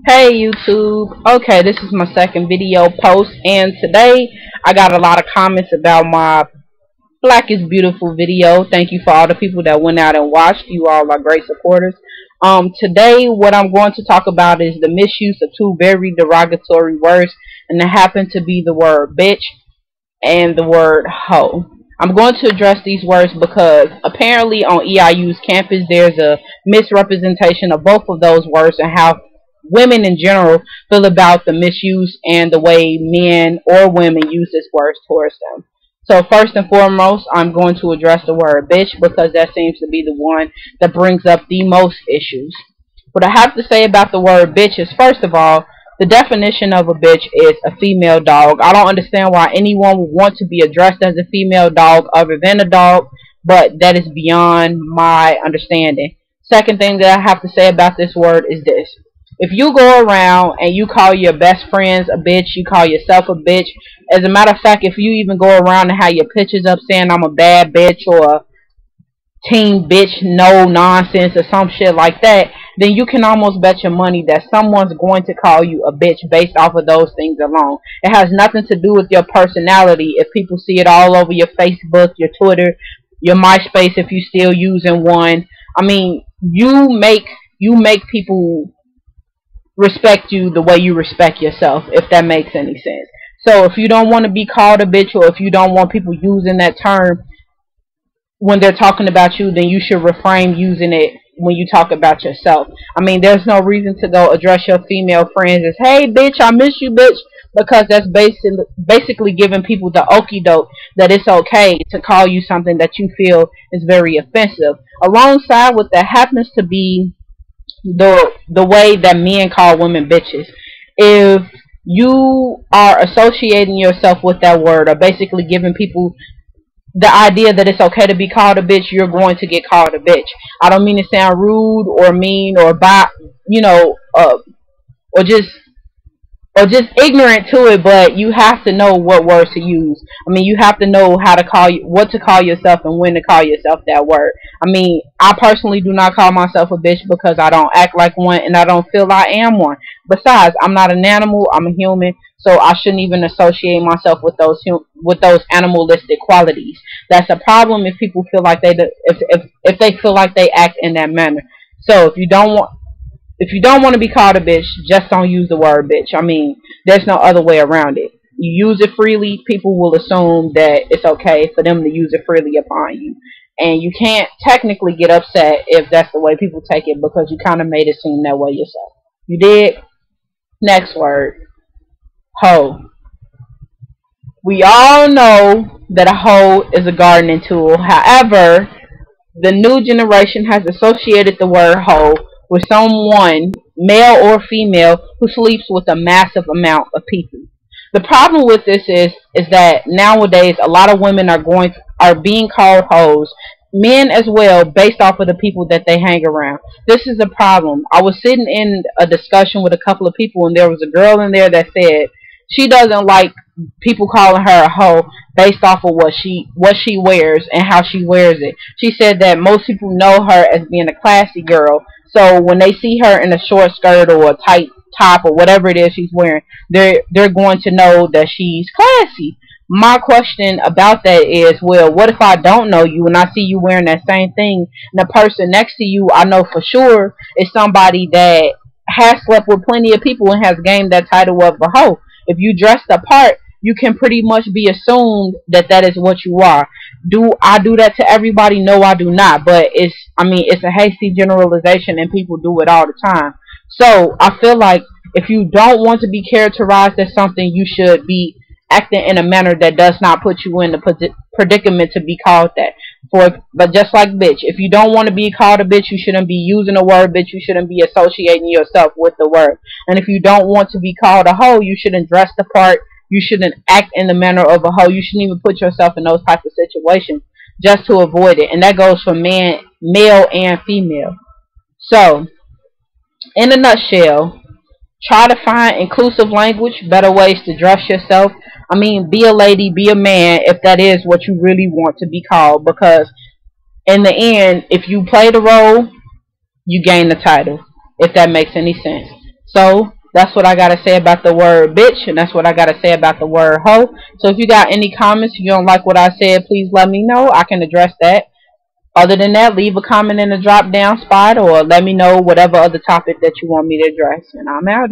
Hey YouTube. Okay, this is my second video post, and today I got a lot of comments about my Black is Beautiful video. Thank you for all the people that went out and watched. You all are great supporters. Today what I'm going to talk about is the misuse of two very derogatory words, and it happen to be the word bitch and the word hoe. I'm going to address these words because apparently on EIU's campus there's a misrepresentation of both of those words and how women in general feel about the misuse and the way men or women use this word towards them. So first and foremost, I'm going to address the word bitch because that seems to be the one that brings up the most issues. What I have to say about the word bitch is, first of all, the definition of a bitch is a female dog. I don't understand why anyone would want to be addressed as a female dog other than a dog, but that is beyond my understanding. Second thing that I have to say about this word is this. If you go around and you call your best friends a bitch, you call yourself a bitch. As a matter of fact, if you even go around and have your pictures up saying I'm a bad bitch or teen bitch, no nonsense or some shit like that, then you can almost bet your money that someone's going to call you a bitch based off of those things alone. It has nothing to do with your personality. If people see it all over your Facebook, your Twitter, your MySpace, if you're still using one, I mean, you make people respect you the way you respect yourself, if that makes any sense. So if you don't want to be called a bitch, or if you don't want people using that term when they're talking about you, then you should refrain using it when you talk about yourself. I mean, there's no reason to go address your female friends as, hey bitch, I miss you bitch, because that's basically giving people the okie doke that it's okay to call you something that you feel is very offensive. Alongside with that happens to be the way that men call women bitches. If you are associating yourself with that word, or basically giving people the idea that it's okay to be called a bitch, you're going to get called a bitch. I don't mean to sound rude or mean or or just ignorant to it, but you have to know what words to use. I mean, you have to know how to what to call yourself and when to call yourself that word. I mean, I personally do not call myself a bitch because I don't act like one and I don't feel I am one. Besides, I'm not an animal, I'm a human, so I shouldn't even associate myself with those animalistic qualities. That's a problem if people feel like if they feel like they act in that manner. So if you don't want to be called a bitch, just don't use the word bitch. I mean, there's no other way around it. You use it freely, people will assume that it's okay for them to use it freely upon you. And you can't technically get upset if that's the way people take it, because you kind of made it seem that way yourself. You did? Next word. Hoe. We all know that a hoe is a gardening tool. However, the new generation has associated the word hoe with someone, male or female, who sleeps with a massive amount of people. The problem with this is that nowadays a lot of women are being called hoes, men as well, based off of the people that they hang around. This is a problem. I was sitting in a discussion with a couple of people, and there was a girl in there that said she doesn't like people calling her a hoe based off of what she wears and how she wears it. She said that most people know her as being a classy girl, so when they see her in a short skirt or a tight top or whatever it is she's wearing, they're going to know that she's classy. My question about that is, well, what if I don't know you and I see you wearing that same thing, and the person next to you I know for sure is somebody that has slept with plenty of people and has gained that title of a hoe? If you dress the part, you can pretty much be assumed that that is what you are. Do I do that to everybody? No, I do not. But it's a hasty generalization, and people do it all the time. So I feel like if you don't want to be characterized as something, you should be acting in a manner that does not put you in the predicament to be called that. But just like bitch, if you don't want to be called a bitch, you shouldn't be using the word bitch. You shouldn't be associating yourself with the word. And if you don't want to be called a hoe, you shouldn't dress the part. You shouldn't act in the manner of a hoe. You shouldn't even put yourself in those types of situations just to avoid it. And that goes for male and female. So, in a nutshell, try to find inclusive language, better ways to dress yourself. I mean, be a lady, be a man, if that is what you really want to be called. Because in the end, if you play the role, you gain the title. if that makes any sense. So that's what I gotta say about the word bitch, and that's what I gotta say about the word hoe. So if you got any comments, if you don't like what I said, please let me know. I can address that. Other than that, leave a comment in the drop down spot, or let me know whatever other topic that you want me to address, and I'm out.